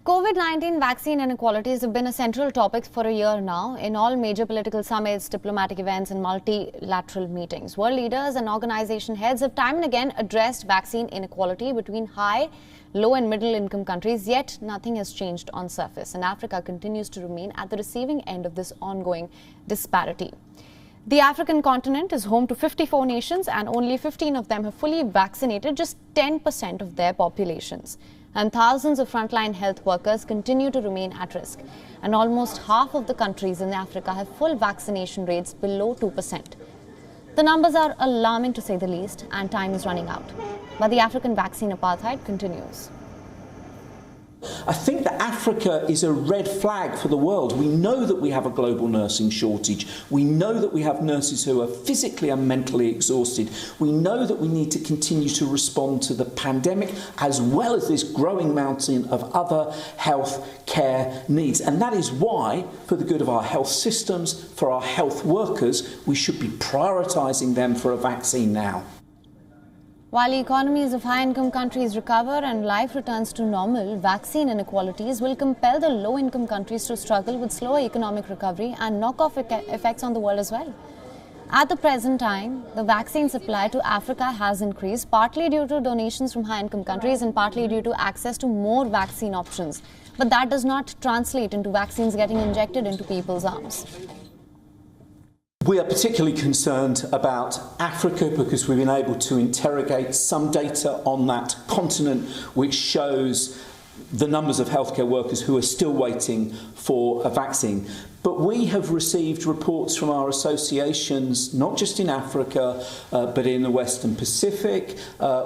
COVID-19 vaccine inequalities have been a central topic for a year now in all major political summits, diplomatic events and multilateral meetings. World leaders and organization heads have time and again addressed vaccine inequality between high, low and middle income countries, yet nothing has changed on surface, and Africa continues to remain at the receiving end of this ongoing disparity. The African continent is home to 54 nations and only 15 of them have fully vaccinated just 10% of their populations. And thousands of frontline health workers continue to remain at risk. And almost half of the countries in Africa have full vaccination rates below 2%. The numbers are alarming to say the least, and time is running out. But the African vaccine apartheid continues. I think that Africa is a red flag for the world. We know that we have a global nursing shortage. We know that we have nurses who are physically and mentally exhausted. We know that we need to continue to respond to the pandemic as well as this growing mountain of other health care needs. And that is why, for the good of our health systems, for our health workers, we should be prioritising them for a vaccine now. While economies of high-income countries recover and life returns to normal, vaccine inequalities will compel the low-income countries to struggle with slower economic recovery and knock-off effects on the world as well. At the present time, the vaccine supply to Africa has increased, partly due to donations from high-income countries and partly due to access to more vaccine options. But that does not translate into vaccines getting injected into people's arms. We are particularly concerned about Africa because we've been able to interrogate some data on that continent which shows the numbers of healthcare workers who are still waiting for a vaccine. But we have received reports from our associations, not just in Africa, but in the Western Pacific,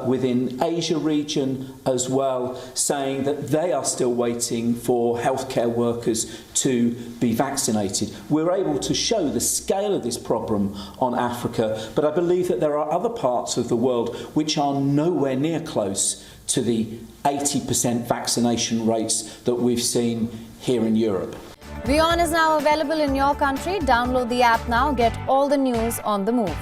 within Asia region as well, saying that they are still waiting for healthcare workers to be vaccinated. We're able to show the scale of this problem on Africa, but I believe that there are other parts of the world which are nowhere near close to the 80% vaccination rates that we've seen here in Europe. WION is now available in your country. Download the app now. Get all the news on the move.